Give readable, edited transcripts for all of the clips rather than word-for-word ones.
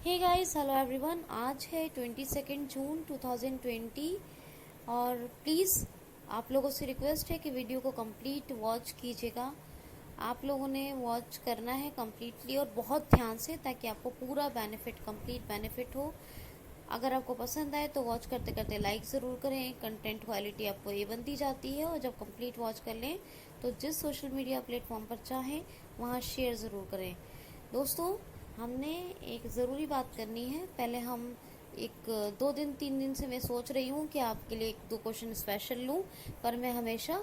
Hey guys, hello everyone. आज है 22 जून 2020 और प्लीज़ आप लोगों से रिक्वेस्ट है कि वीडियो को कंप्लीट वॉच कीजिएगा। आप लोगों ने वॉच करना है कंप्लीटली और बहुत ध्यान से, ताकि आपको पूरा बेनिफिट, कंप्लीट बेनिफिट हो। अगर आपको पसंद आए तो वॉच करते करते लाइक ज़रूर करें। कंटेंट क्वालिटी आपको A1 दी जाती है और जब कंप्लीट वॉच कर लें तो जिस सोशल मीडिया प्लेटफॉर्म पर चाहें वहाँ शेयर ज़रूर करें। दोस्तों, हमने एक ज़रूरी बात करनी है। पहले हम एक 2 दिन 3 दिन से मैं सोच रही हूँ कि आपके लिए 1-2 क्वेश्चन स्पेशल लूँ, पर मैं हमेशा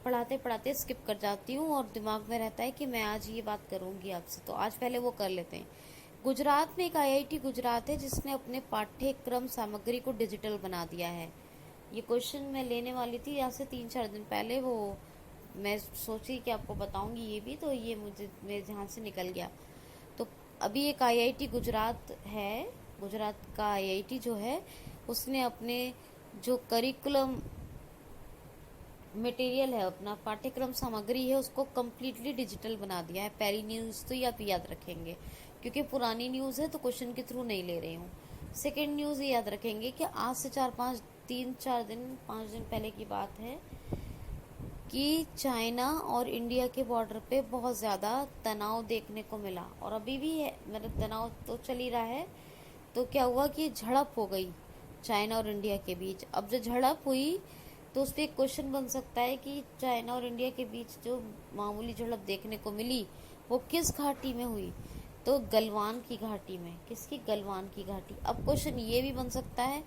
पढ़ाते पढ़ाते स्किप कर जाती हूँ और दिमाग में रहता है कि मैं आज ये बात करूँगी आपसे, तो आज पहले वो कर लेते हैं। गुजरात में एक IIT गुजरात है जिसने अपने पाठ्यक्रम सामग्री को डिजिटल बना दिया है। ये क्वेश्चन मैं लेने वाली थी यहाँ से 3-4 दिन पहले, वो मैं सोची कि आपको बताऊंगी ये भी, तो ये मुझे मेरे ध्यान से निकल गया। तो अभी एक IIT गुजरात है, गुजरात का IIT जो है, उसने अपने जो करिकुलम मटेरियल है, अपना पाठ्यक्रम सामग्री है, उसको कम्प्लीटली डिजिटल बना दिया है। पहली न्यूज़ तो ये आप याद रखेंगे, क्योंकि पुरानी न्यूज़ है तो क्वेश्चन के थ्रू नहीं ले रही हूँ। सेकेंड न्यूज़ ये याद रखेंगे कि आज से 3-4 दिन 5 दिन पहले की बात है कि चाइना और इंडिया के बॉर्डर पे बहुत ज़्यादा तनाव देखने को मिला, और अभी भी है, मतलब तनाव तो चल ही रहा है। तो क्या हुआ कि झड़प हो गई चाइना और इंडिया के बीच। अब जो झड़प हुई तो उस पर एक क्वेश्चन बन सकता है कि चाइना और इंडिया के बीच जो मामूली झड़प देखने को मिली वो किस घाटी में हुई, तो गलवान की घाटी में। किसकी? गलवान की घाटी। अब क्वेश्चन ये भी बन सकता है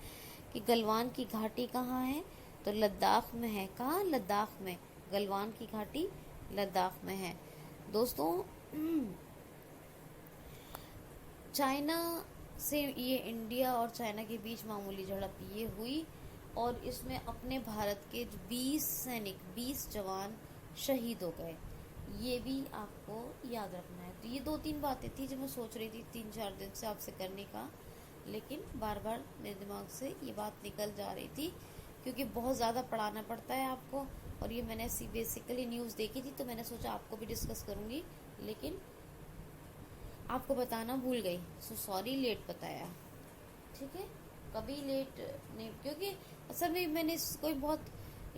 कि गलवान की घाटी कहाँ है, तो लद्दाख में है। कहाँ? लद्दाख में। गलवान की घाटी लद्दाख में है। दोस्तों, चाइना से ये इंडिया और चाइना के बीच मामूली झड़प ये हुई, और इसमें अपने भारत के 20 सैनिक, 20 जवान शहीद हो गए। ये भी आपको याद रखना है। तो ये 2-3 बातें थी जो मैं सोच रही थी 3-4 दिन से आपसे करने का, लेकिन बार बार मेरे दिमाग से ये बात निकल जा रही थी, क्योंकि बहुत ज़्यादा पढ़ाना पड़ता है आपको। और ये मैंने ऐसी बेसिकली न्यूज़ देखी थी तो मैंने सोचा आपको भी डिस्कस करूँगी, लेकिन आपको बताना भूल गई। सो सॉरी, लेट बताया। ठीक है, कभी लेट नहीं, क्योंकि असल में मैंने कोई बहुत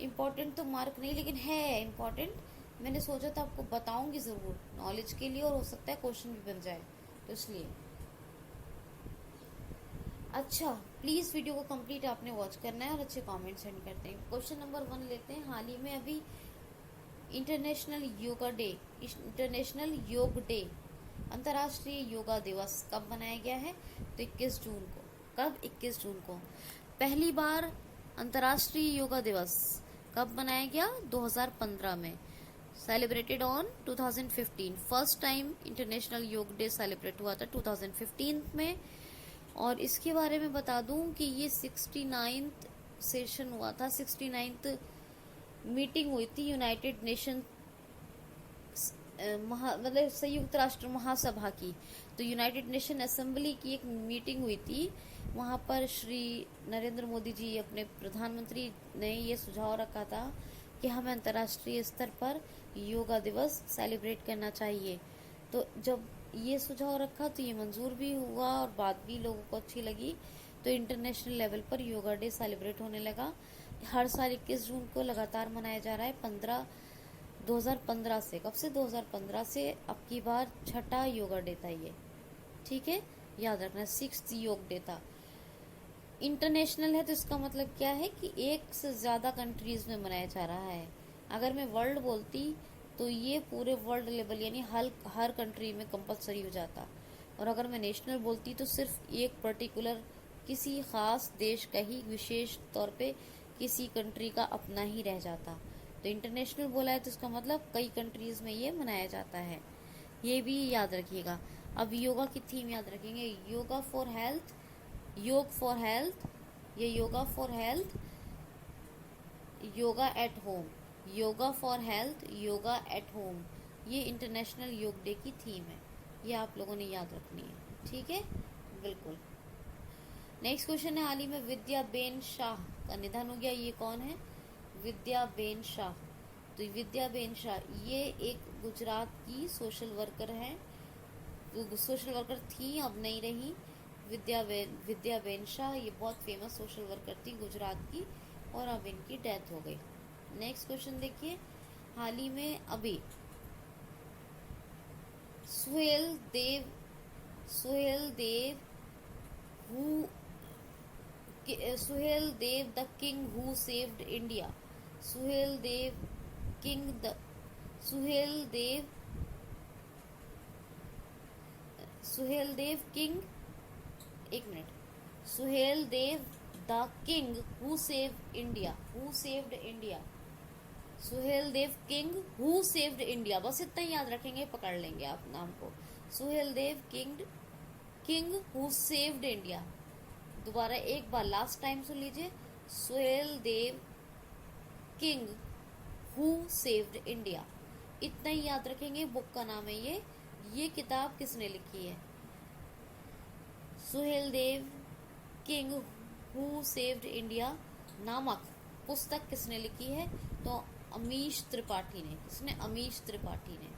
इम्पोर्टेंट तो मार्क नहीं, लेकिन है इम्पोर्टेंट। मैंने सोचा था आपको बताऊंगी ज़रूर, नॉलेज के लिए, और हो सकता है क्वेश्चन भी बन जाए, तो इसलिए। अच्छा, प्लीज़ वीडियो को कंप्लीट आपने वॉच करना है और अच्छे कमेंट सेंड करते हैं। क्वेश्चन नंबर 1 लेते हैं। हाल ही में अभी इंटरनेशनल योगा डे, इंटरनेशनल योग डे, अंतर्राष्ट्रीय योगा दिवस कब मनाया गया है? तो 21 जून को। कब? 21 जून को। पहली बार अंतर्राष्ट्रीय योगा दिवस कब मनाया गया? 2015 में। Celebrated on 2015। First time international योग डे सेलिब्रेट हुआ था 2015 में। और इसके बारे में बता दूं कि ये 69th सेशन हुआ था, 69th मीटिंग हुई थी यूनाइटेड नेशन, मतलब संयुक्त राष्ट्र महासभा की। तो यूनाइटेड नेशन असेंबली की एक मीटिंग हुई थी, वहाँ पर श्री नरेंद्र मोदी जी, अपने प्रधानमंत्री, ने ये सुझाव रखा था कि हमें अंतर्राष्ट्रीय स्तर पर योगा दिवस सेलिब्रेट करना चाहिए। तो जब ये सुझाव रखा तो ये मंजूर भी हुआ और बात भी लोगों को अच्छी लगी। तो इंटरनेशनल लेवल पर योगा डे सेलिब्रेट होने लगा। हर साल 21 जून को लगातार मनाया जा रहा है 2015 से। कब से? 2015 से। अब की बार 6ठा योगा डे था ये। ठीक है, याद रखना, 6th योग डे था। इंटरनेशनल है तो इसका मतलब क्या है कि एक से ज़्यादा कंट्रीज में मनाया जा रहा है। अगर मैं वर्ल्ड बोलती तो ये पूरे वर्ल्ड लेवल, यानी हर कंट्री में कंपलसरी हो जाता। और अगर मैं नेशनल बोलती तो सिर्फ एक पर्टिकुलर, किसी खास देश का ही, विशेष तौर पे किसी कंट्री का अपना ही रह जाता। तो इंटरनेशनल बोला है तो इसका मतलब कई कंट्रीज में ये मनाया जाता है। ये भी याद रखिएगा। अब योगा की थीम याद रखेंगे। योगा फॉर हेल्थ, योग फॉर हेल्थ, ये yoga for health, yoga at home, yoga for health, yoga at home, ये इंटरनेशनल योग डे की थीम है। ये आप लोगों ने याद रखनी है। ठीक है, बिल्कुल। नेक्स्ट क्वेश्चन है। हाल ही में विद्या बेन शाह का निधन हो गया। ये कौन है? विद्या बेन शाह। तो विद्या बेन शाह ये एक गुजरात की सोशल वर्कर है। सोशल वर्कर थी, अब नहीं रही, विद्याबेन शाह, ये बहुत फेमस सोशल वर्कर थी गुजरात की, और अब इनकी डेथ हो गई। नेक्स्ट क्वेश्चन देखिए, हाल ही में अभी Suhel Dev the king who saved India, Suhel Dev king the Suhel Dev king, एक minute, Suhel Dev the king who saved India, Suhel Dev king who saved India, बस इतना ही याद रखेंगे, पकड़ लेंगे आप नाम को, Suhail Dev king who saved India. दोबारा एक बार लास्ट टाइम सुन लीजिए, Suhail Dev king who saved India, इतना ही याद रखेंगे। बुक का नाम है ये किताब किसने लिखी है? Suhail Dev king who saved India नामक पुस्तक किसने लिखी है? तो अमीश त्रिपाठी ने। किसने? अमीश त्रिपाठी ने।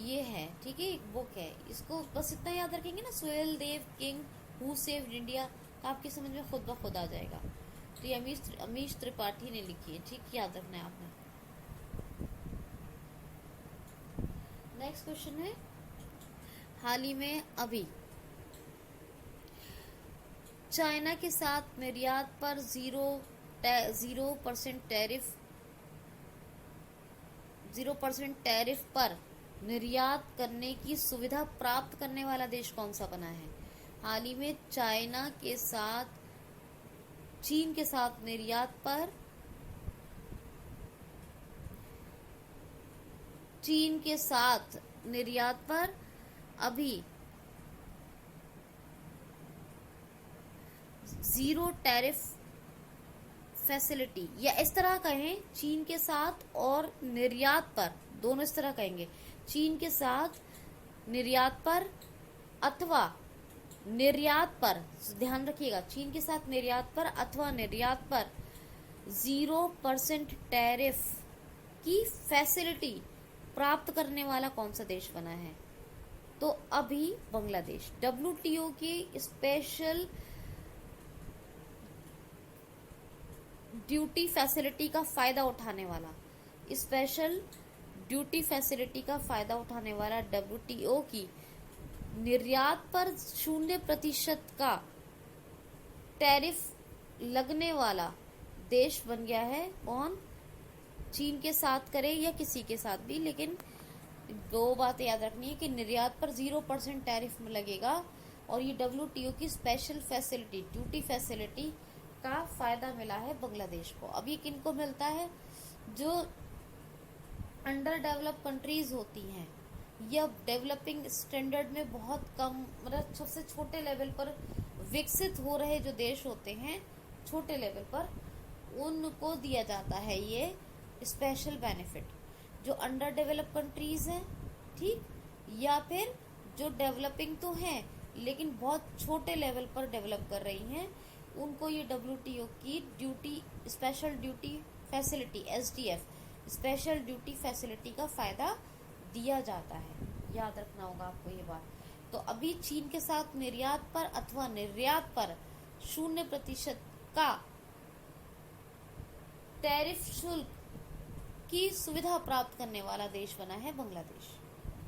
ये है, ठीक है, एक बुक है, इसको बस इतना याद रखेंगे ना, Suhail Dev king who saved India, तो आपकी समझ में खुद ब खुद आ जाएगा। तो ये अमीश त्रिपाठी ने लिखी है, ठीक, याद रखना है आपने। नेक्स्ट क्वेश्चन है, हाल ही में अभी चाइना के साथ निर्यात पर 0% टैरिफ पर निर्यात करने की सुविधा प्राप्त करने वाला देश कौन सा बना है? हाल ही में चीन के साथ निर्यात पर अभी 0 टैरिफ फैसिलिटी, या इस तरह कहें, चीन के साथ और निर्यात पर, दोनों इस तरह कहेंगे, चीन के साथ निर्यात पर अथवा निर्यात पर, ध्यान रखिएगा, चीन के साथ निर्यात पर अथवा निर्यात पर 0% टैरिफ की फैसिलिटी प्राप्त करने वाला कौन सा देश बना है? तो अभी बांग्लादेश। WTO की स्पेशल ड्यूटी फैसिलिटी का फायदा उठाने वाला WTO की निर्यात पर 0% का टैरिफ लगने वाला देश बन गया है। कौन? चीन के साथ करे या किसी के साथ भी, लेकिन दो बातें याद रखनी है कि निर्यात पर 0% टैरिफ लगेगा, और ये WTO की स्पेशल फैसिलिटी, ड्यूटी फैसिलिटी का फायदा मिला है बांग्लादेश को। अब ये किनको मिलता है? जो अंडर डेवलप कंट्रीज होती हैं, या डेवलपिंग स्टैंडर्ड में बहुत कम, मतलब सबसे छोटे लेवल पर विकसित हो रहे जो देश होते हैं, छोटे लेवल पर, उनको दिया जाता है ये स्पेशल बेनिफिट। जो अंडर डेवलप कंट्रीज हैं, ठीक, या फिर जो डेवलपिंग तो हैं लेकिन बहुत छोटे लेवल पर डेवलप कर रही हैं, उनको ये WTO की special duty facility, SDF, special duty facility का फायदा दिया जाता है। याद रखना होगा आपको ये बात। तो अभी चीन के साथ निर्यात पर अथवा निर्यात पर 0% का टैरिफ शुल्क की सुविधा प्राप्त करने वाला देश बना है बांग्लादेश,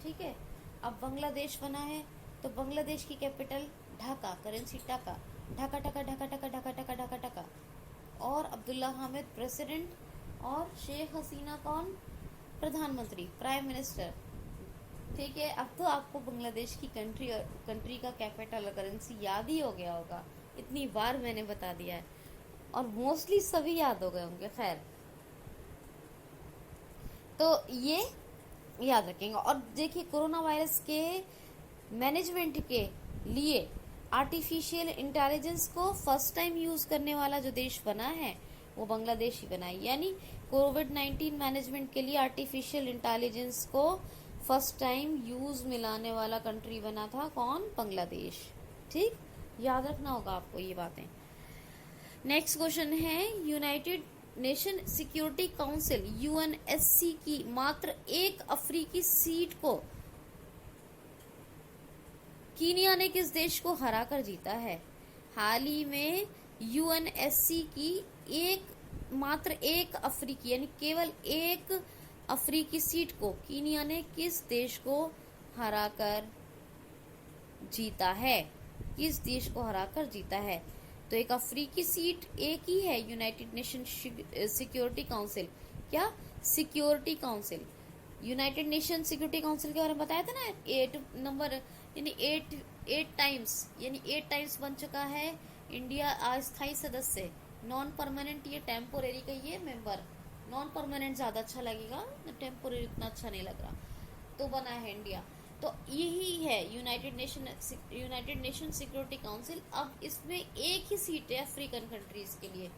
ठीक है। अब बांग्लादेश बना है तो बांग्लादेश की कैपिटल ढाका, करेंसी टाका, ढाका टका ढाका टका ढाका टका ढाका टका, और अब्दुल्ला हामिद प्रेसिडेंट, और शेख हसीना कौन? प्रधानमंत्री, प्राइम मिनिस्टर, ठीक है। अब तो आपको बांग्लादेश की कंट्री का कैपिटल और करेंसी याद ही हो गया होगा, इतनी बार मैंने बता दिया है, और मोस्टली सभी याद हो गए होंगे। खैर, तो ये याद रखेंगे। और देखिए, कोरोना वायरस के मैनेजमेंट के लिए आर्टिफिशियल इंटेलिजेंस को फर्स्ट टाइम यूज करने वाला जो देश बना है वो बांग्लादेश ही बना है। यानी कोविड-19 मैनेजमेंट के लिए आर्टिफिशियल इंटेलिजेंस को फर्स्ट टाइम यूज मिलाने वाला कंट्री बना था कौन? बांग्लादेश, ठीक, याद रखना होगा आपको ये बातें। नेक्स्ट क्वेश्चन है, United nation security council UNSC की मात्र एक अफ्रीकी सीट को कीनिया ने किस देश को हराकर जीता है? हाल ही में यूएनएससी की मात्र एक अफ्रीकी यानी केवल एक अफ्रीकी सीट को कीनिया ने किस देश को हराकर जीता है? किस देश को हराकर जीता है? तो एक अफ्रीकी सीट एक ही है, यूनाइटेड नेशन सिक्योरिटी काउंसिल। क्या? Security council. United nation security council के बारे में बताया था ना, 8 नंबर यानी 8 टाइम्स बन चुका है इंडिया अस्थायी सदस्य। नॉन परमानेंट ये टेम्पोरेरी का ये मेंबर, नॉन परमानेंट ज्यादा अच्छा लगेगा, टेम्पोरेरी उतना अच्छा नहीं लग रहा, तो बना है इंडिया। तो यही है यूनाइटेड नेशन सिक्योरिटी काउंसिल। अब इसमें एक ही सीट है अफ्रीकन कंट्रीज के लिए,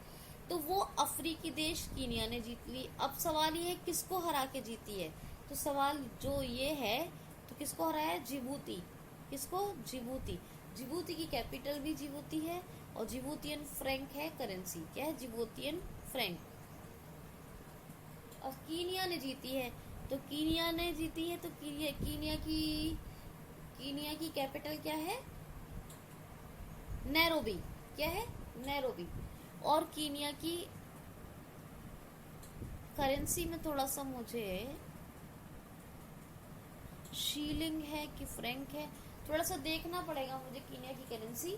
तो वो अफ्रीकी देश कीनिया ने जीत ली। अब सवाल ये है किसको हरा के जीती है? तो सवाल जो ये है, तो किसको हराया है? जिबूती। किसको? जिबूती। जिबूती की कैपिटल भी जिबूती है और जिबूतियन फ्रैंक है करेंसी। क्या है? जिबूतियन फ्रैंक। और कीनिया ने जीती है, तो कीनिया ने जीती है तो कीनिया की कैपिटल क्या है? नैरोबी। क्या है? नैरोबी। और कीनिया की करेंसी में थोड़ा सा मुझे शीलिंग है कि फ्रैंक है, थोड़ा सा देखना पड़ेगा मुझे। कीनिया की करेंसी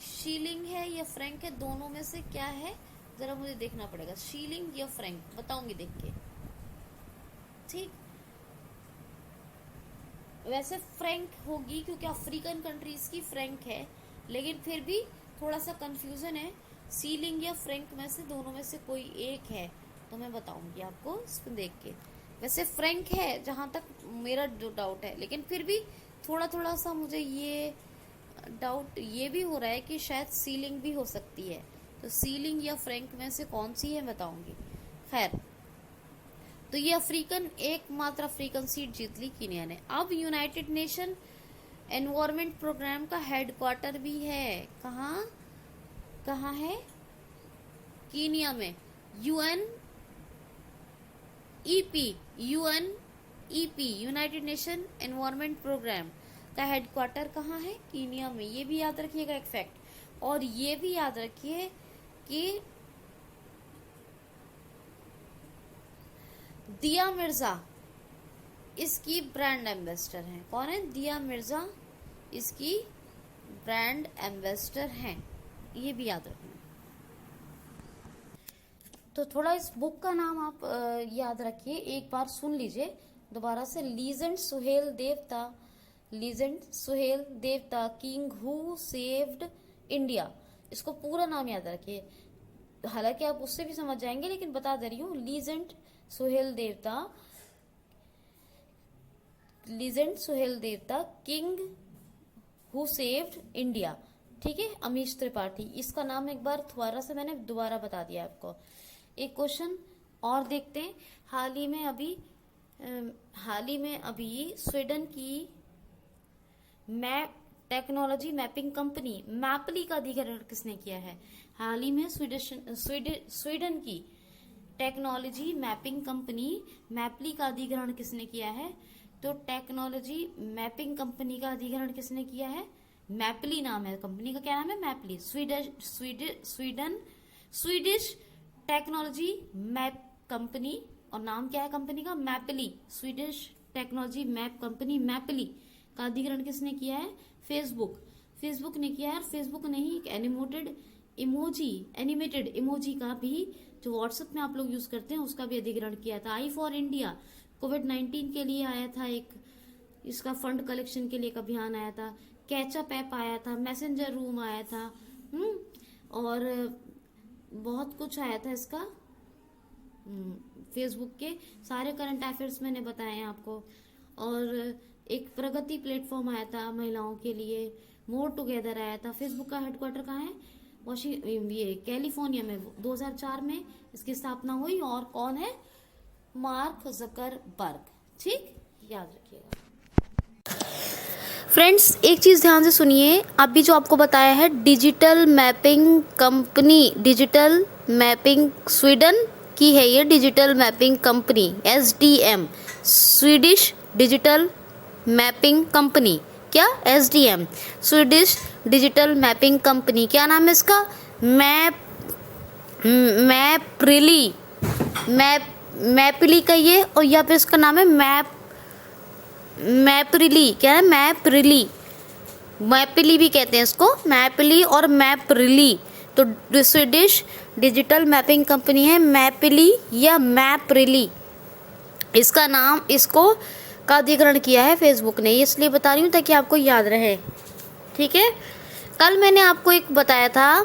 शीलिंग है या फ्रैंक है, दोनों में से क्या है जरा मुझे देखना पड़ेगा। शीलिंग या फ्रैंक बताऊंगी देख के, ठीक। वैसे फ्रैंक होगी क्योंकि अफ्रीकन कंट्रीज की फ्रैंक है, लेकिन फिर भी थोड़ा सा कंफ्यूजन है। सीलिंग या फ्रैंक में से दोनों में से कोई एक है तो मैं बताऊंगी आपको इसको देख के। वैसे फ्रैंक है जहां तक मेरा जो डाउट है, लेकिन फिर भी थोड़ा सा मुझे ये डाउट ये भी हो रहा है कि शायद सीलिंग भी हो सकती है। तो सीलिंग या फ्रैंक में से कौन सी है बताऊंगी। खैर, तो ये एकमात्र अफ्रीकन सीट जीत ली कीनिया ने। अब यूनाइटेड नेशन एनवायरमेंट प्रोग्राम का हेडक्वार्टर भी है। कहाँ है? कीनिया में। UNEP United Nation Environment Programme का हेडक्वार्टर कहाँ है? कीनिया में। ये भी याद रखिएगा एक फैक्ट। और ये भी याद रखिए कि दिया मिर्जा इसकी ब्रांड एम्बेसडर हैं। कौन है? दिया मिर्जा इसकी ब्रांड एम्बेसडर हैं, ये भी याद रखना। तो थोड़ा इस बुक का नाम आप याद रखिए, एक बार सुन लीजिए दोबारा से। लीजेंड सुहेल देवता किंग हु सेव्ड इंडिया, इसको पूरा नाम याद रखिए। हालांकि आप उससे भी समझ जाएंगे, लेकिन बता दे रही हूँ। लीजेंड सुहेल देवता किंग हु सेव्ड इंडिया, ठीक है। अमीश त्रिपाठी, इसका नाम एक बार दोबारा से मैंने बता दिया आपको। एक क्वेश्चन और देखते हैं। हाल ही में अभी स्वीडन की टेक्नोलॉजी मैपिंग कंपनी मैपली का अधिग्रहण किसने किया है? हाल ही में स्वीडन की टेक्नोलॉजी मैपिंग कंपनी मैपली का अधिग्रहण किसने किया है? तो टेक्नोलॉजी मैपिंग कंपनी का अधिग्रहण किसने किया है? मैपली नाम है कंपनी का। क्या नाम है? Mapply. Swedish technology map company, और नाम क्या है कंपनी का? Mapply. Swedish technology map company mapply का अधिग्रहण किसने किया है? फेसबुक ने किया है। फेसबुक ने ही एक एनिमेटेड इमोजी का भी, जो व्हाट्सएप में आप लोग यूज करते हैं, उसका भी अधिग्रहण किया था। आई फॉर इंडिया कोविड-19 के लिए आया था, एक इसका फंड कलेक्शन के लिए एक अभियान आया था। कैचअप ऐप आया था, मैसेंजर रूम आया था, और बहुत कुछ आया था इसका। फेसबुक के सारे करंट अफेयर्स मैंने बताए हैं आपको। और एक प्रगति प्लेटफॉर्म आया था महिलाओं के लिए, मोर टुगेदर आया था। फेसबुक का हेडक्वार्टर कहाँ है? कैलिफोर्निया में 2004 में इसकी स्थापना हुई। और कौन है? मार्क जकरबर्ग, ठीक, याद रखिएगा। फ्रेंड्स, एक चीज ध्यान से सुनिए। अभी जो आपको बताया है digital mapping company, digital mapping Sweden की है ये digital mapping company, SDM, Swedish digital mapping company, क्या? SDM, Swedish digital mapping company. क्या नाम है इसका? मैपरिली, मैपली का ये, और यहाँ पे इसका नाम है मैपरिली। क्या है? मैपली भी कहते हैं इसको, मैपली और मैपरिली। तो स्वीडिश डिजिटल मैपिंग कंपनी है मैपली या मैपरिली। इसका नाम, इसको का अधिग्रहण किया है फेसबुक ने, इसलिए बता रही हूँ ताकि आपको याद रहे। ठीक है। कल मैंने आपको एक बताया था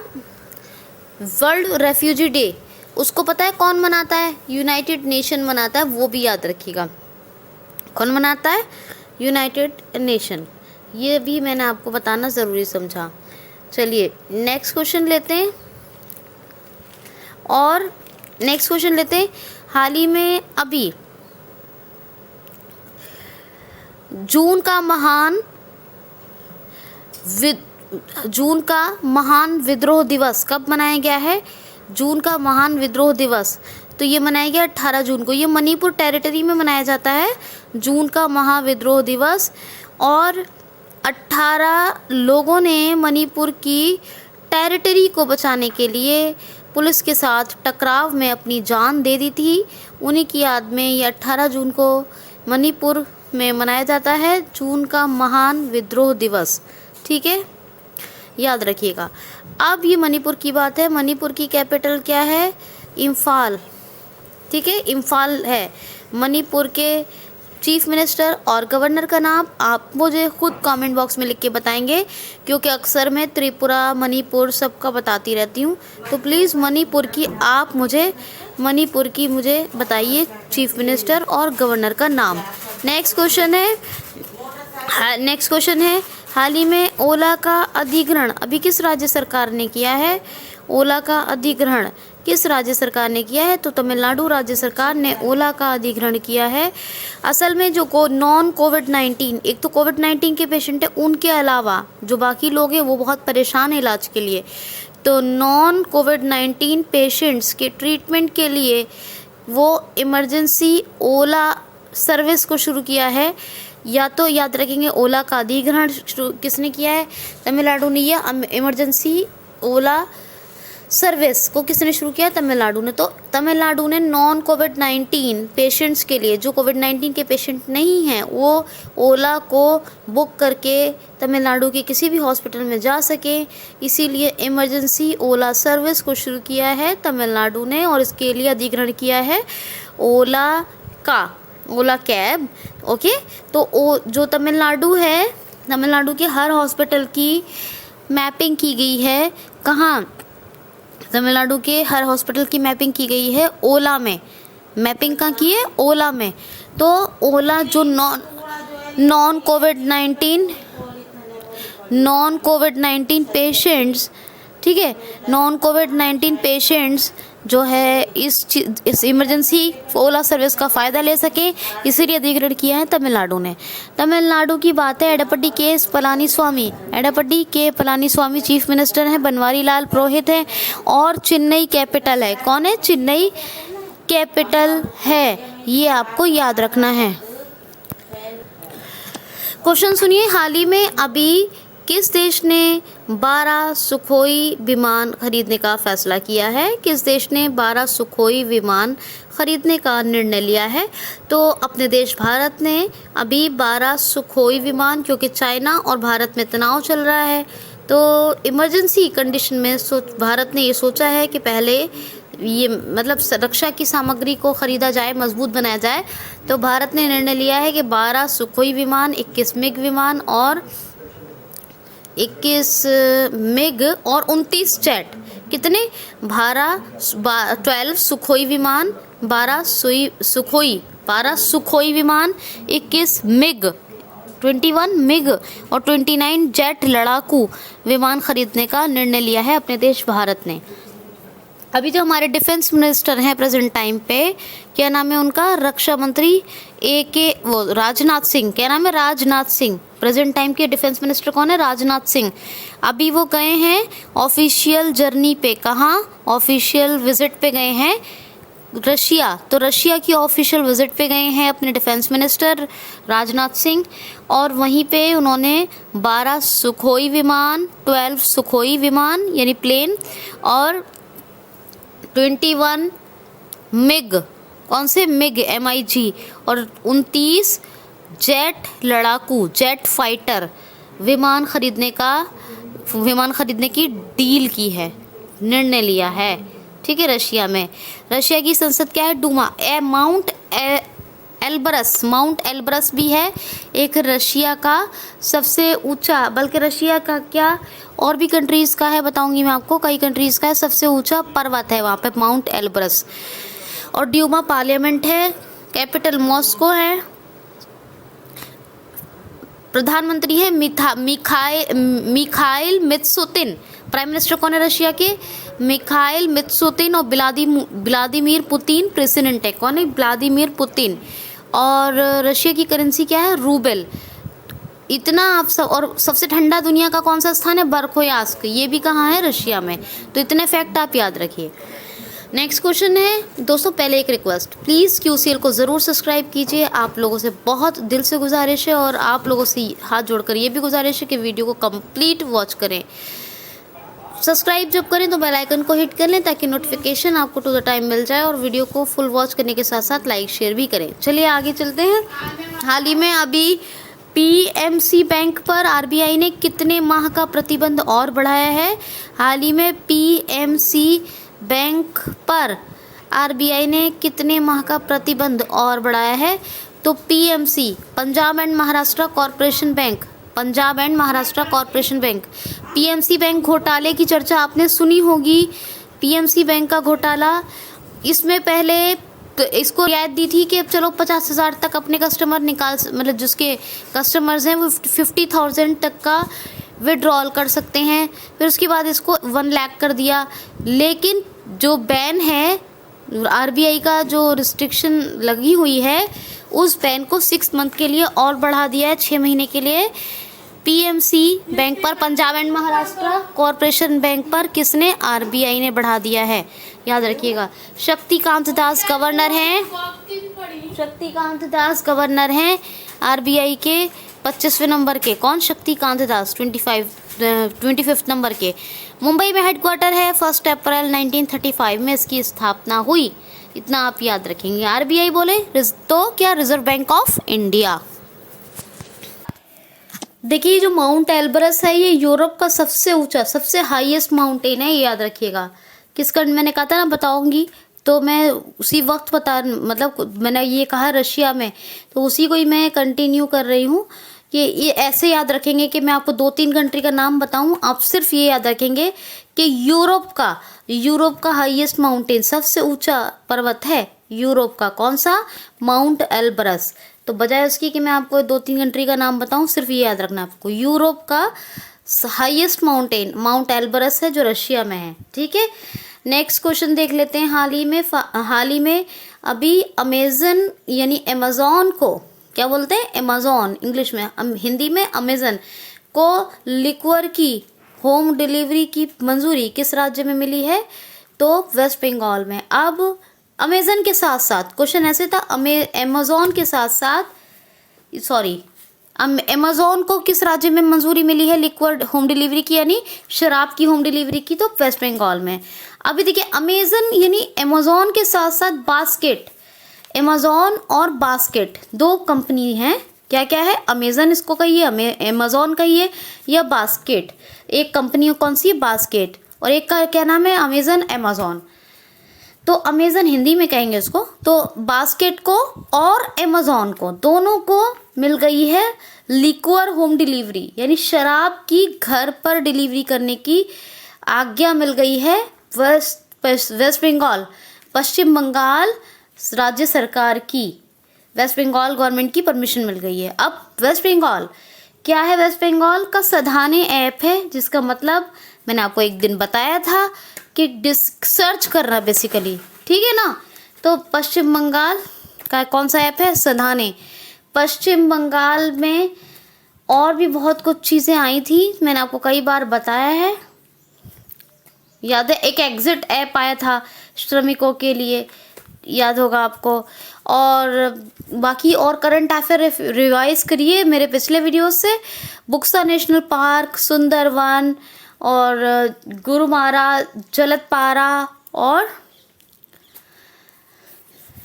वर्ल्ड रेफ्यूजी डे, उसको पता है कौन मनाता है? यूनाइटेड नेशन मनाता है, वो भी याद रखिएगा। कौन मनाता है? United nation. ये भी मैंने आपको बताना ज़रूरी समझा। चलिए नेक्स्ट क्वेश्चन लेते हैं, और नेक्स्ट क्वेश्चन लेते हैं। हाल ही में अभी जून का महान विद्रोह दिवस कब मनाया गया है? जून का महान विद्रोह दिवस तो ये मनाया गया 18 जून को। ये मणिपुर टेरिटरी में मनाया जाता है जून का महाविद्रोह दिवस। और 18 लोगों ने मणिपुर की टेरिटरी को बचाने के लिए पुलिस के साथ टकराव में अपनी जान दे दी थी। उन्हीं की याद में ये 18 जून को मणिपुर में मनाया जाता है जून का महान विद्रोह दिवस। ठीक है, याद रखिएगा। अब ये मणिपुर की बात है। मणिपुर की कैपिटल क्या है? इम्फाल। ठीक है, इम्फाल है। मणिपुर के चीफ मिनिस्टर और गवर्नर का नाम आप मुझे खुद कमेंट बॉक्स में लिख के बताएंगे, क्योंकि अक्सर मैं त्रिपुरा, मणिपुर सबका बताती रहती हूँ। तो प्लीज़ मणिपुर की मुझे बताइए चीफ मिनिस्टर और गवर्नर का नाम। नेक्स्ट क्वेश्चन है हाल ही में ओला का अधिग्रहण अभी किस राज्य सरकार ने किया है? ओला का अधिग्रहण किस राज्य सरकार ने किया है? तो तमिलनाडु राज्य सरकार ने ओला का अधिग्रहण किया है। असल में जो नॉन कोविड-19, एक तो कोविड-19 के पेशेंट है, उनके अलावा जो बाकी लोग हैं वो बहुत परेशान हैं इलाज के लिए। तो नॉन कोविड-19 पेशेंट्स के ट्रीटमेंट के लिए वो इमरजेंसी ओला सर्विस को शुरू किया है। या तो याद रखेंगे ओला का अधिग्रहण किसने किया है? तमिलनाडु ने। या इमरजेंसी ओला सर्विस को किसने शुरू किया? तमिलनाडु ने। तो तमिलनाडु ने नॉन कोविड-19 पेशेंट्स के लिए, जो कोविड-19 के पेशेंट नहीं हैं, वो ओला को बुक करके तमिलनाडु के किसी भी हॉस्पिटल में जा सके, इसीलिए इमरजेंसी ओला सर्विस को शुरू किया है तमिलनाडु ने। और इसके लिए अधिग्रहण किया है ओला कैब। ओके, तो जो तमिलनाडु है, तमिलनाडु के हर हॉस्पिटल की मैपिंग की गई है। कहाँ? तमिलनाडु के हर हॉस्पिटल की मैपिंग की गई है ओला में। मैपिंग कहाँ की है? ओला में। तो ओला जो नॉन कोविड-19 पेशेंट्स, ठीक है, नॉन कोविड-19 पेशेंट्स जो है इस इमरजेंसी ओला सर्विस का फ़ायदा ले सकें, इसीलिए अधिग्रहण किया है तमिलनाडु ने। तमिलनाडु की बात है। एडप्पडी के पलानीस्वामी चीफ मिनिस्टर हैं, बनवारी लाल पुरोहित हैं, और चेन्नई कैपिटल है। कौन है? चेन्नई कैपिटल है, ये आपको याद रखना है। क्वेश्चन सुनिए, हाल ही में अभी किस देश ने 12 सुखोई विमान खरीदने का फैसला किया है? किस देश ने 12 सुखोई विमान खरीदने का निर्णय लिया है? तो अपने देश भारत ने अभी 12 सुखोई विमान, क्योंकि चाइना और भारत में तनाव चल रहा है, तो इमरजेंसी कंडीशन में भारत ने ये सोचा है कि पहले ये मतलब रक्षा की सामग्री को ख़रीदा जाए, मजबूत बनाया जाए। तो भारत ने निर्णय लिया है कि 12 सुखोई विमान, 21 मिग विमान और 29 जेट, कितने? 12 सुखोई विमान, 12 सुखोई विमान, 21 मिग, 21 मिग और 29 जेट लड़ाकू विमान खरीदने का निर्णय लिया है अपने देश भारत ने। अभी जो हमारे डिफेंस मिनिस्टर हैं प्रेजेंट टाइम पे, क्या नाम है उनका? रक्षा मंत्री राजनाथ सिंह। क्या नाम है? राजनाथ सिंह। प्रेजेंट टाइम के डिफेंस मिनिस्टर कौन है? राजनाथ सिंह। अभी वो गए हैं ऑफिशियल जर्नी पे। कहाँ? ऑफिशियल विजिट पे गए हैं रशिया, तो रशिया की ऑफिशियल विजिट पे गए हैं अपने डिफेंस मिनिस्टर राजनाथ सिंह, और वहीं पे उन्होंने 12 सुखोई विमान, 12 सुखोई विमान यानी प्लेन, और 21 मिग, कौन से मिग, MiG, और 29 जेट लड़ाकू, जेट फाइटर विमान खरीदने की डील की है, निर्णय लिया है। ठीक है, रशिया में, रशिया की संसद क्या है, डूमा। माउंट एल्ब्रस भी है एक रशिया का सबसे ऊंचा, बल्कि रशिया का क्या और भी कंट्रीज़ का है, बताऊंगी मैं आपको, कई कंट्रीज़ का है, सबसे ऊंचा पर्वत है वहाँ पे माउंट एल्ब्रस। और ड्यूमा पार्लियामेंट है, कैपिटल मॉस्को है, प्रधानमंत्री है मिखाइल मित्सोतिन, प्राइम मिनिस्टर कौन है रशिया के, मिखाइल मित्सोतिन, और व्लादिमीर पुतिन प्रेसिडेंट है, कौन है, व्लादिमीर पुतिन। और रशिया की करेंसी क्या है, रूबल। इतना आप सब, और सबसे ठंडा दुनिया का कौन सा स्थान है, बर्खोयास्क, ये भी कहाँ है, रशिया में। तो इतने फैक्ट आप याद रखिए। नेक्स्ट क्वेश्चन है दोस्तों, पहले एक रिक्वेस्ट, प्लीज़ QCL को ज़रूर सब्सक्राइब कीजिए, आप लोगों से बहुत दिल से गुजारिश है, और आप लोगों से हाथ जोड़कर ये भी गुजारिश है कि वीडियो को कंप्लीट वॉच करें। सब्सक्राइब जब करें तो बेल आइकन को हिट कर लें ताकि नोटिफिकेशन आपको टू द टाइम मिल जाए, और वीडियो को फुल वॉच करने के साथ साथ लाइक शेयर भी करें। चलिए आगे चलते हैं। हाल ही में अभी PMC बैंक पर RBI ने कितने माह का प्रतिबंध और बढ़ाया है, हाल ही में PMC बैंक पर RBI ने कितने माह का प्रतिबंध और बढ़ाया है, तो PMC, Punjab and Maharashtra corporation bank, Punjab and Maharashtra corporation bank. PMC bank घोटाले की चर्चा आपने सुनी होगी, PMC बैंक का घोटाला, इसमें पहले तो इसको रियायत दी थी कि अब चलो 50,000 तक अपने कस्टमर निकाल, मतलब जिसके कस्टमर्स हैं वो 50,000 तक का विड्रॉल कर सकते हैं, फिर उसके बाद इसको 1 लाख कर दिया। लेकिन जो बैन है, RBI का जो रिस्ट्रिक्शन लगी हुई है, उस बैन को 6 मंथ के लिए और बढ़ा दिया है, 6 महीने के लिए। PMC बैंक पर, Punjab and Maharashtra corporation bank पर किसने, RBI ने बढ़ा दिया है, याद रखिएगा। शक्तिकांत दास गवर्नर हैं, शक्तिकांत दास गवर्नर हैं RBI के 25वें नंबर के, कौन, शक्तिकांत दास 25 नंबर के। मुंबई में हेडक्वार्टर है, 1 अप्रैल 1935 में इसकी स्थापना हुई, इतना आप याद रखेंगे। RBI बोले तो क्या, रिजर्व बैंक ऑफ इंडिया। देखिए जो माउंट एल्ब्रस है ये यूरोप का सबसे ऊंचा, सबसे हाईएस्ट माउंटेन है, ये याद रखिएगा। किसका, मैंने कहा था ना बताऊंगी, तो मैं उसी वक्त मतलब मैंने ये कहा रशिया में, तो उसी को ही मैं कंटिन्यू कर रही हूँ कि ये ऐसे याद रखेंगे कि मैं आपको 2-3 कंट्री का नाम बताऊं, आप सिर्फ ये याद रखेंगे कि यूरोप का हाईएस्ट माउंटेन, सबसे ऊंचा पर्वत है यूरोप का, कौन सा, माउंट एल्ब्रस। तो बजाय उसकी कि मैं आपको 2-3 कंट्री का नाम बताऊं, सिर्फ ये याद रखना आपको, यूरोप का हाईएस्ट माउंटेन माउंट एल्ब्रस है जो रशिया में है। ठीक है, नेक्स्ट क्वेश्चन देख लेते हैं। हाल ही में अभी अमेजन यानी अमेजॉन को क्या बोलते हैं, अमेजॉन इंग्लिश में, हिंदी में अमेजन को लिक्वर की होम डिलीवरी की मंजूरी किस राज्य में मिली है, तो वेस्ट बंगाल में। अब अमेजन के साथ साथ, क्वेश्चन ऐसे था, अमेजॉन के साथ साथ, सॉरी, अमेजॉन को किस राज्य में मंजूरी मिली है लिक्विड होम डिलीवरी की, यानी शराब की होम डिलीवरी की, तो वेस्ट बंगाल में। अभी देखिए अमेजन यानी अमेजॉन के साथ साथ बास्केट, अमेजॉन और बास्केट 2 कंपनी हैं, क्या क्या है, अमेजन इसको कहिए, अमेजॉन कहिए, या बास्केट, एक कंपनी कौन सी है, बास्केट, और एक का क्या नाम है, अमेजन अमेजॉन। तो अमेजन हिंदी में कहेंगे उसको, तो बास्केट को और अमेजॉन को, दोनों को मिल गई है लिक्वर होम डिलीवरी, यानी शराब की घर पर डिलीवरी करने की आज्ञा मिल गई है वेस्ट बंगाल, पश्चिम बंगाल राज्य सरकार की, वेस्ट बंगाल गवर्नमेंट की परमिशन मिल गई है। अब वेस्ट बंगाल क्या है, वेस्ट बंगाल का सधाने ऐप है, जिसका मतलब मैंने आपको एक दिन बताया था कि सर्च करना बेसिकली, ठीक है ना। तो पश्चिम बंगाल का कौन सा ऐप है, सधाने। पश्चिम बंगाल में और भी बहुत कुछ चीज़ें आई थी, मैंने आपको कई बार बताया है, याद है, एक एग्जिट ऐप आया था श्रमिकों के लिए, याद होगा आपको। और बाकी और करंट अफेयर रिवाइज करिए मेरे पिछले वीडियो से। बुक्सा नेशनल पार्क, सुंदरवन और गुरुमारा, जलदपारा और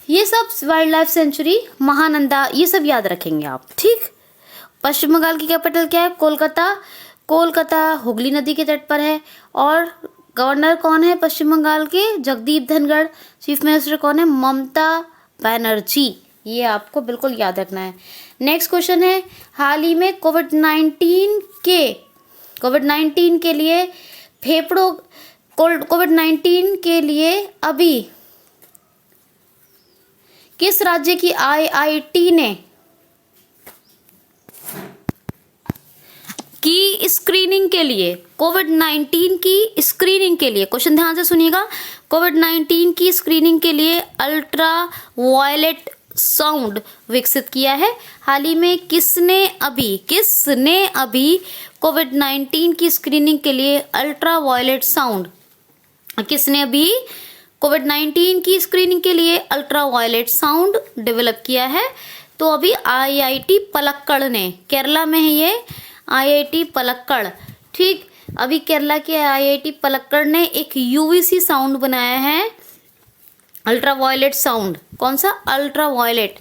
ये सब वाइल्ड लाइफ सेंचुरी, महानंदा, ये सब याद रखेंगे आप, ठीक। पश्चिम बंगाल की कैपिटल क्या है? कोलकाता। कोलकाता हुगली नदी के तट पर है। और गवर्नर कौन है पश्चिम बंगाल के? जगदीप धनखड़। चीफ मिनिस्टर कौन है? ममता बनर्जी। ये आपको बिल्कुल याद रखना है। नेक्स्ट क्वेश्चन है, हाल ही में कोविड-19 के लिए फेफड़ों कोविड-19 के लिए अभी किस राज्य की आईआईटी ने की स्क्रीनिंग के लिए, कोविड-19 की स्क्रीनिंग के लिए, क्वेश्चन ध्यान से सुनिएगा, कोविड-19 की स्क्रीनिंग के लिए अल्ट्रा वायलेट साउंड विकसित किया है? हाल ही में किसने अभी कोविड-19 की स्क्रीनिंग के लिए अल्ट्रा वायलेट साउंड, किसने अभी कोविड-19 की स्क्रीनिंग के लिए अल्ट्रा वायलेट साउंड डेवलप किया है? तो अभी आईआईटी पलक्कड़ ने, केरला में है ये आईआईटी पलक्कड़, ठीक। अभी केरला के आईआईटी पलक्कड़ ने एक यूवीसी साउंड बनाया है, अल्ट्रा वायलेट साउंड। कौन सा? अल्ट्रा वायलेट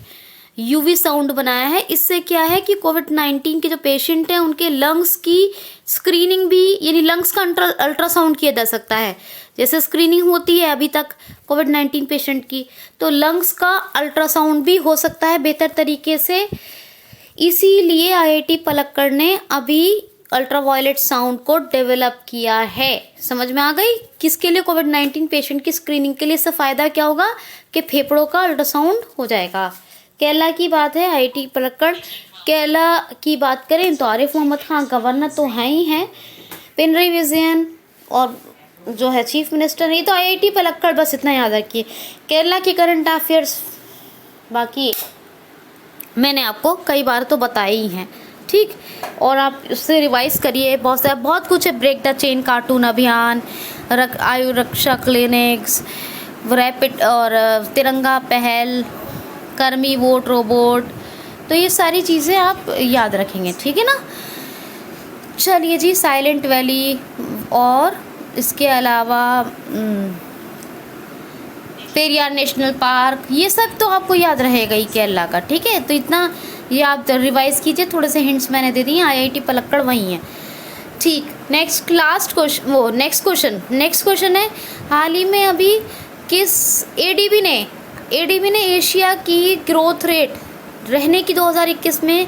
यूवी साउंड बनाया है। इससे क्या है कि कोविड-19 के जो पेशेंट हैं उनके लंग्स की स्क्रीनिंग भी, यानी लंग्स का अल्ट्रासाउंड किया जा सकता है। जैसे स्क्रीनिंग होती है अभी तक कोविड-19 पेशेंट की, तो लंग्स का अल्ट्रासाउंड भी हो सकता है बेहतर तरीके से। इसीलिए आईआईटी पलक्कड़ ने अभी अल्ट्रा वायलेट साउंड को डेवलप किया है। समझ में आ गई? किसके लिए? कोविड-19 पेशेंट की स्क्रीनिंग के लिए। इससे फायदा क्या होगा कि फेफड़ों का अल्ट्रासाउंड हो जाएगा। केरला की बात है, आईआईटी पलक्कड़। केरला की बात करें तो आरिफ मोहम्मद खान गवर्नर तो हैं ही हैं, पिनरई विजयन और जो है चीफ मिनिस्टर, नहीं तो आईआईटी पलक्कड़, बस इतना याद रखिए। केरला के करंट अफेयर्स बाकी मैंने आपको कई बार तो बताए ही हैं, ठीक। और आप उससे रिवाइज करिए, बहुत कुछ है। ब्रेक द चेन कार्टून अभियान, आयु रक्षा क्लिनिक्स, रैपिड और तिरंगा पहल, कर्मी वोट रोबोट, तो ये सारी चीज़ें आप याद रखेंगे, ठीक है ना। चलिए जी, साइलेंट वैली और इसके अलावा पेरियार नेशनल पार्क, ये सब तो आपको याद रहेगा ही केरला का, ठीक है। तो इतना ये आप रिवाइज कीजिए, थोड़े से हिंट्स मैंने दे दिए। आईआईटी पलक्कड़ वही है, ठीक। नेक्स्ट क्वेश्चन है, हाल ही में अभी किस एडीबी ने एशिया की ग्रोथ रेट रहने की 2021 में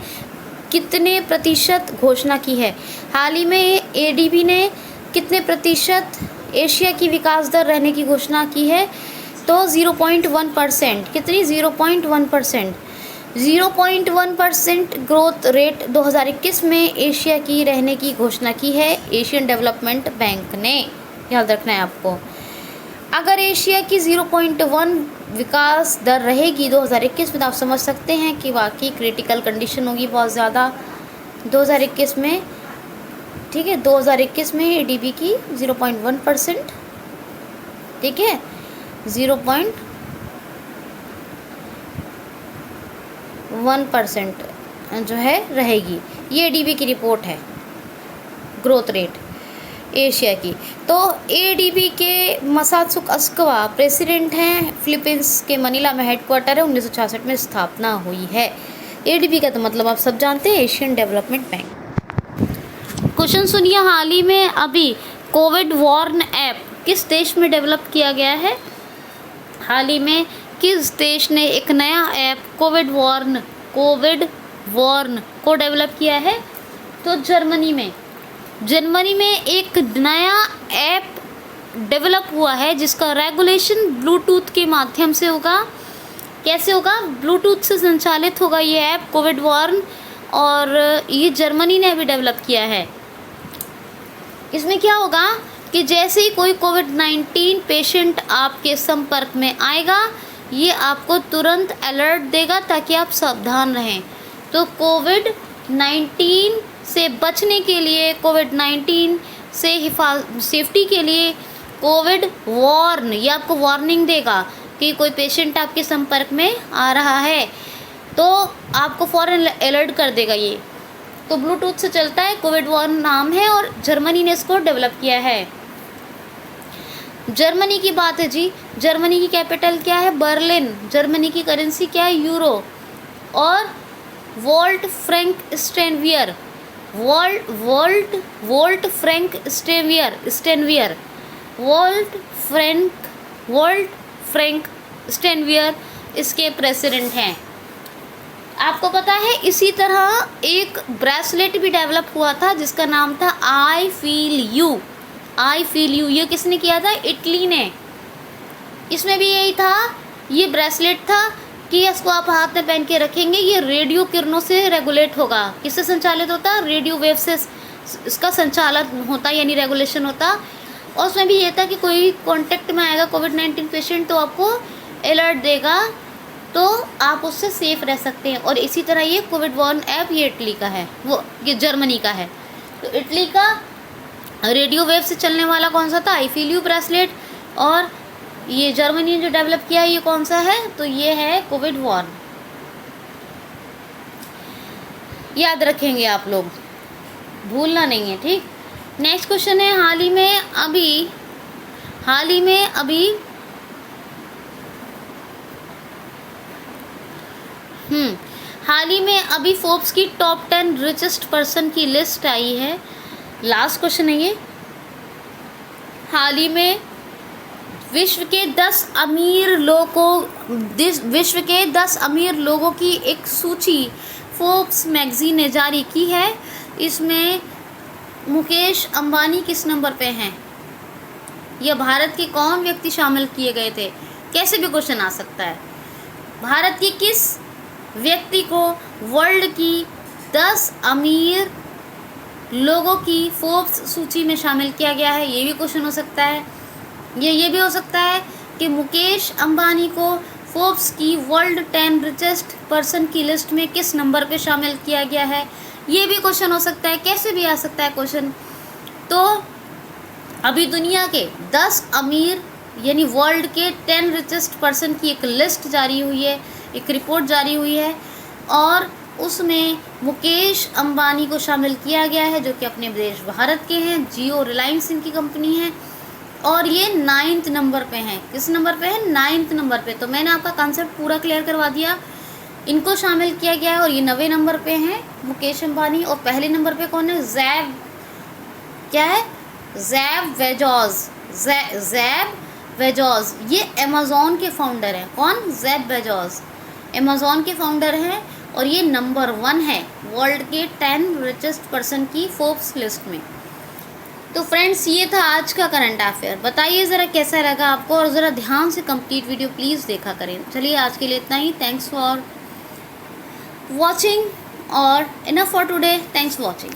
कितने प्रतिशत घोषणा की है? हाल ही में एडीबी ने कितने प्रतिशत एशिया की विकास दर रहने की घोषणा की है? तो 0.1%। कितनी? 0.1%। 0.1% ग्रोथ रेट 2021 में एशिया की रहने की घोषणा की है एशियन डेवलपमेंट बैंक ने। याद रखना है आपको। अगर एशिया की 0.1 विकास दर रहेगी 2021 में, तो आप समझ सकते हैं कि वाकई क्रिटिकल कंडीशन होगी बहुत ज़्यादा 2021 में, ठीक है। 2021 में एडीबी की 0.1%, ठीक है, 0.1% जो है रहेगी। ये एडीबी की रिपोर्ट है ग्रोथ रेट एशिया की। तो एडीबी के मसात्सुक अस्कवा प्रेसिडेंट हैं, फिलीपींस के मनीला में हेडक्वार्टर है, 1966 में स्थापना हुई है। एडीबी का तो मतलब आप सब जानते हैं, एशियन डेवलपमेंट बैंक। क्वेश्चन सुनिए, हाल ही में अभी कोविड वार्न ऐप किस देश में डेवलप किया गया है? हाल ही में किस देश ने एक नया ऐप कोविड वार्न को डेवलप किया है? तो जर्मनी में एक नया ऐप डेवलप हुआ है जिसका रेगुलेशन ब्लूटूथ के माध्यम से होगा। कैसे होगा? ब्लूटूथ से संचालित होगा ये ऐप कोविड वार्न, और ये जर्मनी ने अभी डेवलप किया है। इसमें क्या होगा कि जैसे ही कोई कोविड-19 पेशेंट आपके संपर्क में आएगा, ये आपको तुरंत अलर्ट देगा ताकि आप सावधान रहें। तो कोविड-19 से बचने के लिए, कोविड-19 से सेफ्टी के लिए कोविड वार्न, ये आपको वार्निंग देगा कि कोई पेशेंट आपके संपर्क में आ रहा है तो आपको फ़ौरन अलर्ट कर देगा ये। तो ब्लूटूथ से चलता है, कोविड वॉन नाम है और जर्मनी ने इसको डेवलप किया है। जर्मनी की बात है जी, जर्मनी की कैपिटल क्या है? बर्लिन। जर्मनी की करेंसी क्या है? यूरो। और Walter Frank Steinmeier, Walter Frank Steinmeier Walter Frank Steinmeier इसके प्रेसिडेंट हैं। आपको पता है इसी तरह एक ब्रेसलेट भी डेवलप हुआ था जिसका नाम था आई फील यू। ये किसने किया था? इटली ने। इसमें भी यही था, ये ब्रेसलेट था कि इसको आप हाथ में पहन के रखेंगे, ये रेडियो किरणों से रेगुलेट होगा। किससे संचालित होता? रेडियो वेव से इसका संचालन होता, यानी रेगुलेशन होता। और उसमें भी ये था कि कोई कांटेक्ट में आएगा कोविड-19 पेशेंट तो आपको अलर्ट देगा, तो आप उससे सेफ रह सकते हैं। और इसी तरह ये कोविड वॉर्न ऐप ये इटली का है, ये जर्मनी का है। तो इटली का रेडियो वेव से चलने वाला कौन सा था? I feel you bracelet. और ये जर्मनी ने जो डेवलप किया है ये कौन सा है? तो ये है कोविड वॉर्न। याद रखेंगे आप लोग, भूलना नहीं है, ठीक। नेक्स्ट क्वेश्चन है, हाल ही में अभी फोर्ब्स की टॉप 10 रिचेस्ट पर्सन की लिस्ट आई है। लास्ट क्वेश्चन है ये। हाल ही में विश्व के 10 अमीर लोगों की एक सूची फोर्ब्स मैगजीन ने जारी की है। इसमें मुकेश अंबानी किस नंबर पे हैं? या भारत के कौन व्यक्ति शामिल किए गए थे? कैसे भी क्वेश्चन आ सकता है। भारत के किस व्यक्ति को वर्ल्ड की 10 अमीर लोगों की फोर्ब्स सूची में शामिल किया गया है? ये भी क्वेश्चन हो सकता है। ये भी हो सकता है कि मुकेश अंबानी को फोर्ब्स की वर्ल्ड 10 रिचेस्ट पर्सन की लिस्ट में किस नंबर पे शामिल किया गया है? ये भी क्वेश्चन हो सकता है। कैसे भी आ सकता है क्वेश्चन। तो अभी दुनिया के 10 अमीर यानी वर्ल्ड के 10 रिचेस्ट पर्सन की एक लिस्ट जारी हुई है, एक रिपोर्ट जारी हुई है और उसमें मुकेश अंबानी को शामिल किया गया है जो कि अपने देश भारत के हैं। जियो रिलायंस इनकी कंपनी है और ये 9th नंबर पे हैं। किस नंबर पे है? 9th नंबर पे। तो मैंने आपका कॉन्सेप्ट पूरा क्लियर करवा दिया। इनको शामिल किया गया है और ये 90 नंबर पे हैं मुकेश अंबानी। और पहले नंबर पे कौन है? ज़ैब बेजोस। ये अमेज़ॉन के फाउंडर हैं। कौन? ज़ैब बेजोस अमेज़ॉन के फाउंडर हैं और ये नंबर 1 है वर्ल्ड के 10 रिचेस्ट पर्सन की फोर्ब्स लिस्ट में। तो फ्रेंड्स ये था आज का करंट अफेयर। बताइए ज़रा कैसा लगा आपको और ज़रा ध्यान से कंप्लीट वीडियो प्लीज़ देखा करें। चलिए आज के लिए इतना ही। थैंक्स फॉर वॉचिंग और enough for today. Thanks for watching.